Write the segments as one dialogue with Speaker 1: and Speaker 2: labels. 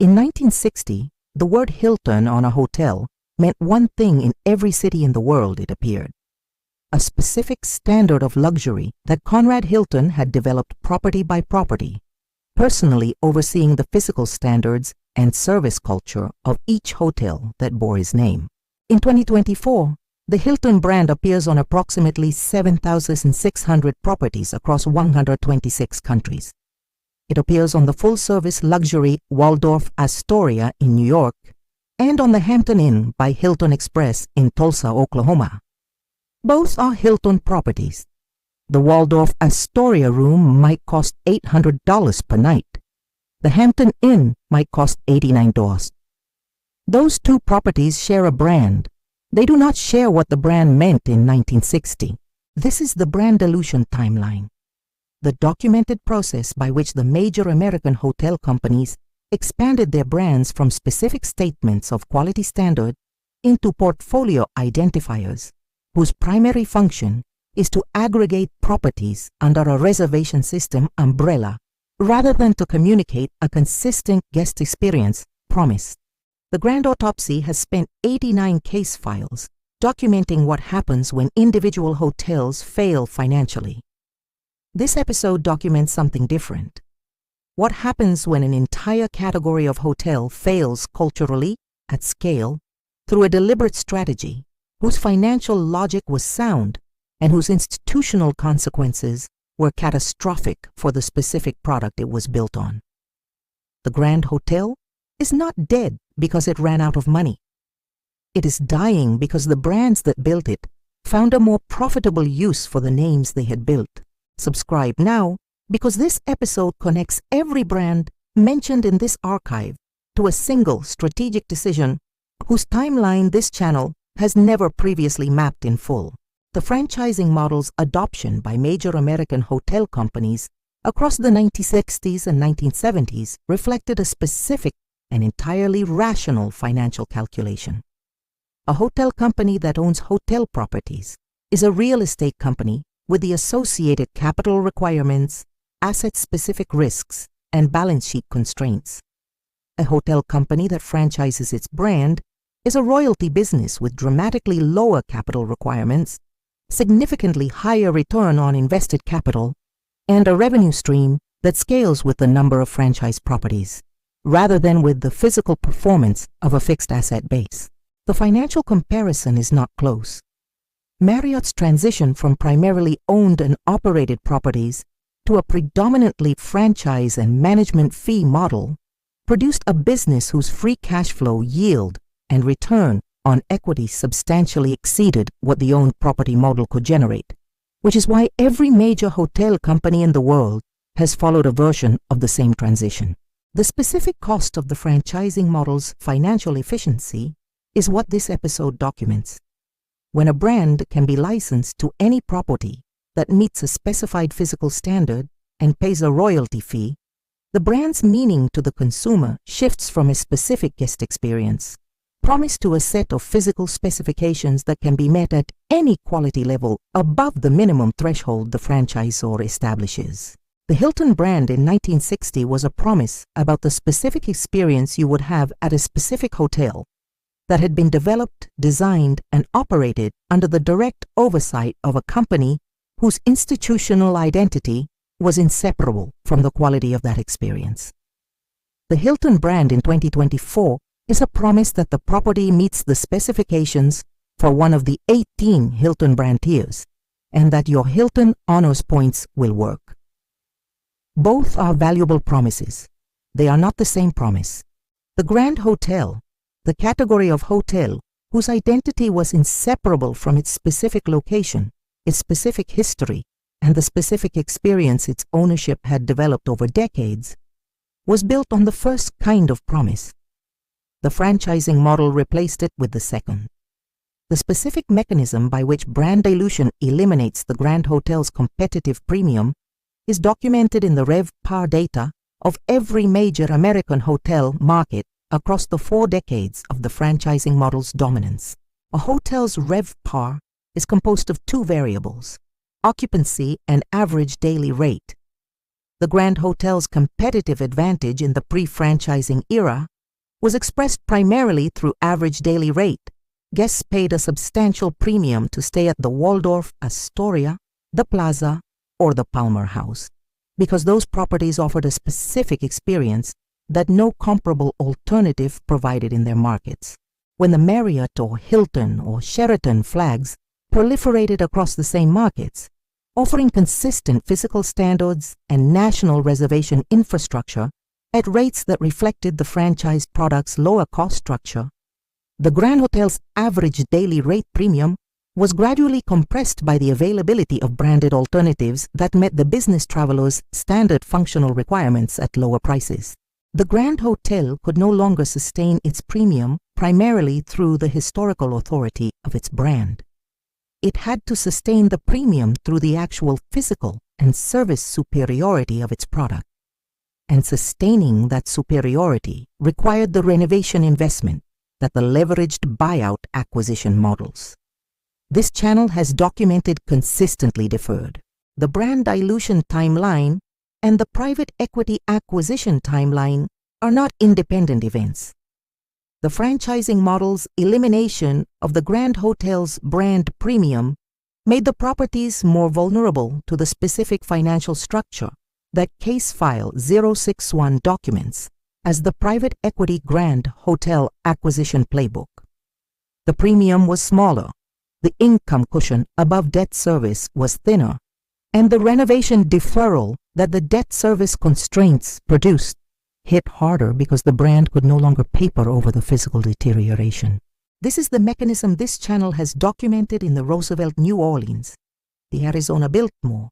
Speaker 1: In 1960, the word Hilton on a hotel meant one thing in every city in the world, it appeared. A specific standard of luxury that Conrad Hilton had developed property by property, personally overseeing the physical standards and service culture of each hotel that bore his name. In 2024, the Hilton brand appears on approximately 7,600 properties across 126 countries. It appears on the full-service luxury Waldorf Astoria in New York and on the Hampton Inn by Hilton Express in Tulsa, Oklahoma. Both are Hilton properties. The Waldorf Astoria room might cost $800 per night. The Hampton Inn might cost $89. Those two properties share a brand. They do not share what the brand meant in 1960. This is the brand dilution timeline, the documented process by which the major American hotel companies expanded their brands from specific statements of quality standard into portfolio identifiers, whose primary function is to aggregate properties under a reservation system umbrella rather than to communicate a consistent guest experience promise. The Grand Autopsy has spent 89 case files documenting what happens when individual hotels fail financially. This episode documents something different. What happens when an entire category of hotel fails culturally, at scale, through a deliberate strategy whose financial logic was sound and whose institutional consequences were catastrophic for the specific product it was built on. The Grand Hotel is not dead because it ran out of money. It is dying because the brands that built it found a more profitable use for the names they had built. Subscribe now because this episode connects every brand mentioned in this archive to a single strategic decision whose timeline this channel has never previously mapped in full. The franchising model's adoption by major American hotel companies across the 1960s and 1970s reflected a specific and entirely rational financial calculation. A hotel company that owns hotel properties is a real estate company with the associated capital requirements, asset-specific risks, and balance sheet constraints. A hotel company that franchises its brand is a royalty business with dramatically lower capital requirements, significantly higher return on invested capital, and a revenue stream that scales with the number of franchise properties, rather than with the physical performance of a fixed asset base. The financial comparison is not close. Marriott's transition from primarily owned and operated properties to a predominantly franchise and management fee model produced a business whose free cash flow yield and return on equity substantially exceeded what the owned property model could generate, which is why every major hotel company in the world has followed a version of the same transition. The specific cost of the franchising model's financial efficiency is what this episode documents. When a brand can be licensed to any property that meets a specified physical standard and pays a royalty fee, the brand's meaning to the consumer shifts from a specific guest experience, promised to a set of physical specifications that can be met at any quality level above the minimum threshold the franchisor establishes. The Hilton brand in 1960 was a promise about the specific experience you would have at a specific hotel that had been developed, designed, and operated under the direct oversight of a company whose institutional identity was inseparable from the quality of that experience. The Hilton brand in 2024 is a promise that the property meets the specifications for one of the 18 Hilton brand tiers, and that your Hilton Honors points will work. Both are valuable promises. They are not the same promise. The Grand Hotel, the category of hotel whose identity was inseparable from its specific location, its specific history, and the specific experience its ownership had developed over decades, was built on the first kind of promise. The franchising model replaced it with the second. The specific mechanism by which brand dilution eliminates the Grand Hotel's competitive premium is documented in the RevPAR data of every major American hotel market across the 4 decades of the franchising model's dominance. A hotel's RevPAR is composed of 2 variables, occupancy and average daily rate. The Grand Hotel's competitive advantage in the pre-franchising era was expressed primarily through average daily rate. Guests paid a substantial premium to stay at the Waldorf Astoria, the Plaza, or the Palmer House, because those properties offered a specific experience that no comparable alternative provided in their markets. When the Marriott or Hilton or Sheraton flags proliferated across the same markets, offering consistent physical standards and national reservation infrastructure at rates that reflected the franchise product's lower cost structure, the Grand Hotel's average daily rate premium was gradually compressed by the availability of branded alternatives that met the business traveler's standard functional requirements at lower prices. The Grand Hotel could no longer sustain its premium primarily through the historical authority of its brand. It had to sustain the premium through the actual physical and service superiority of its product. And sustaining that superiority required the renovation investment that the leveraged buyout acquisition models. This channel has documented consistently deferred. The brand dilution timeline and the private equity acquisition timeline are not independent events. The franchising model's elimination of the Grand Hotel's brand premium made the properties more vulnerable to the specific financial structure that Case File 061 documents as the private equity Grand Hotel acquisition playbook. The premium was smaller, the income cushion above debt service was thinner, and the renovation deferral that the debt service constraints produced hit harder because the brand could no longer paper over the physical deterioration. This is the mechanism this channel has documented in the Roosevelt New Orleans, the Arizona Biltmore,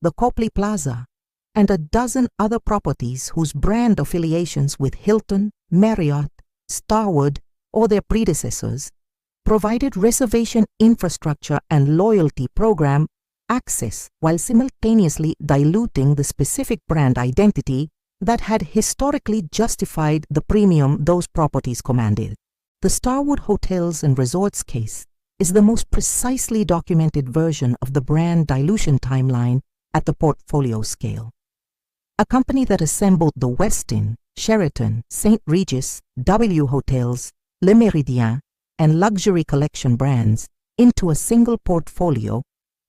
Speaker 1: the Copley Plaza, and a dozen other properties whose brand affiliations with Hilton, Marriott-Starwood, or their predecessors provided reservation infrastructure and loyalty program access while simultaneously diluting the specific brand identity that had historically justified the premium those properties commanded. The Starwood Hotels and Resorts case is the most precisely documented version of the brand dilution timeline at the portfolio scale. A company that assembled the Westin, Sheraton, St. Regis, W Hotels, Le Méridien, and Luxury Collection brands into a single portfolio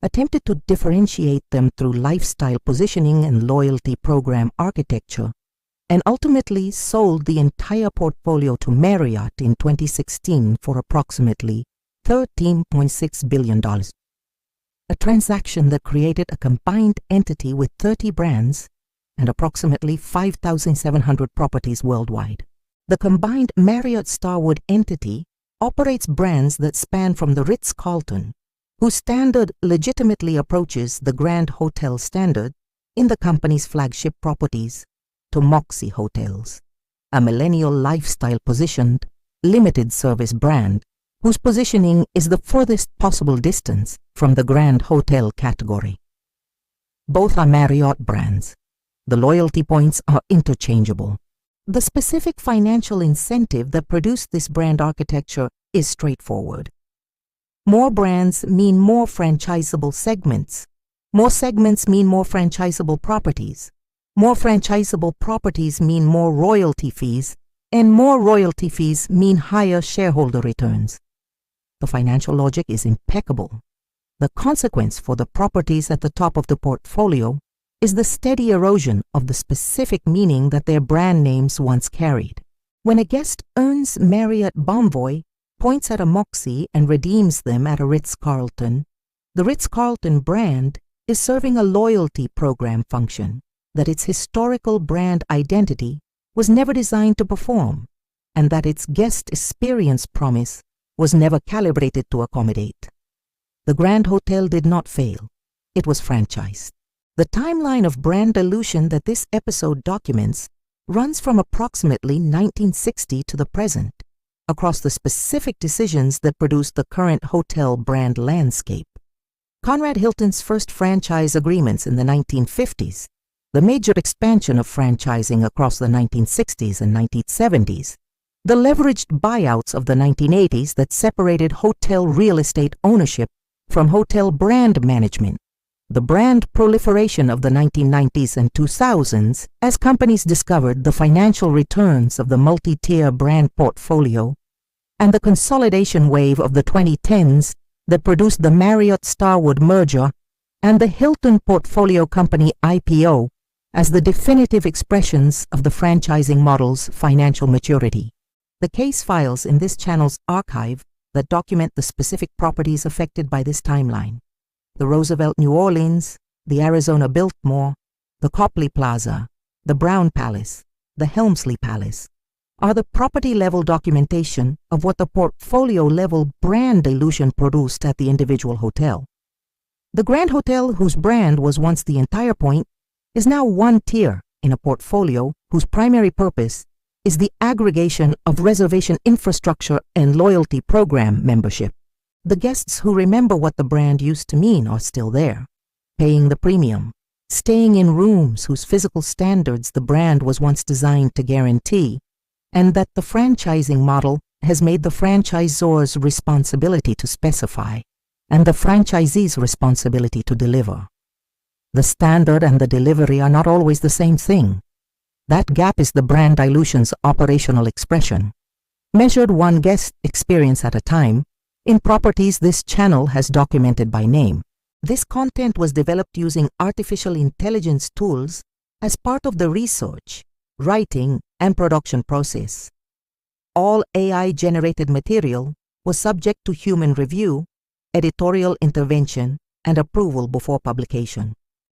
Speaker 1: attempted to differentiate them through lifestyle positioning and loyalty program architecture, and ultimately sold the entire portfolio to Marriott in 2016 for approximately $13.6 billion. A transaction that created a combined entity with 30 brands and approximately 5,700 properties worldwide. The combined Marriott-Starwood entity operates brands that span from the Ritz-Carlton, whose standard legitimately approaches the Grand Hotel standard in the company's flagship properties, to Moxy Hotels, a millennial lifestyle-positioned, limited-service brand whose positioning is the furthest possible distance from the Grand Hotel category. Both are Marriott brands. The loyalty points are interchangeable. The specific financial incentive that produced this brand architecture is straightforward. More brands mean more franchisable segments. More segments mean more franchisable properties. More franchisable properties mean more royalty fees, and more royalty fees mean higher shareholder returns. The financial logic is impeccable. The consequence for the properties at the top of the portfolio is the steady erosion of the specific meaning that their brand names once carried. When a guest earns Marriott Bonvoy, points at a Moxy, and redeems them at a Ritz-Carlton, the Ritz-Carlton brand is serving a loyalty program function that its historical brand identity was never designed to perform, and that its guest experience promise was never calibrated to accommodate. The Grand Hotel did not fail. It was franchised. The timeline of brand dilution that this episode documents runs from approximately 1960 to the present, across the specific decisions that produced the current hotel brand landscape. Conrad Hilton's first franchise agreements in the 1950s, the major expansion of franchising across the 1960s and 1970s, the leveraged buyouts of the 1980s that separated hotel real estate ownership from hotel brand management, the brand proliferation of the 1990s and 2000s as companies discovered the financial returns of the multi-tier brand portfolio, and the consolidation wave of the 2010s that produced the Marriott-Starwood merger and the Hilton portfolio company IPO as the definitive expressions of the franchising model's financial maturity. The case files in this channel's archive that document the specific properties affected by this timeline: the Roosevelt New Orleans, the Arizona Biltmore, the Copley Plaza, the Brown Palace, the Helmsley Palace, are the property-level documentation of what the portfolio-level brand dilution produced at the individual hotel. The Grand Hotel, whose brand was once the entire point, is now one tier in a portfolio whose primary purpose is the aggregation of reservation infrastructure and loyalty program membership. The guests who remember what the brand used to mean are still there, paying the premium, staying in rooms whose physical standards the brand was once designed to guarantee, and that the franchising model has made the franchisor's responsibility to specify and the franchisee's responsibility to deliver. The standard and the delivery are not always the same thing. That gap is the brand dilution's operational expression, measured one guest experience at a time, in properties this channel has documented by name. This content was developed using artificial intelligence tools as part of the research, writing, and production process. All AI-generated material was subject to human review, editorial intervention, and approval before publication.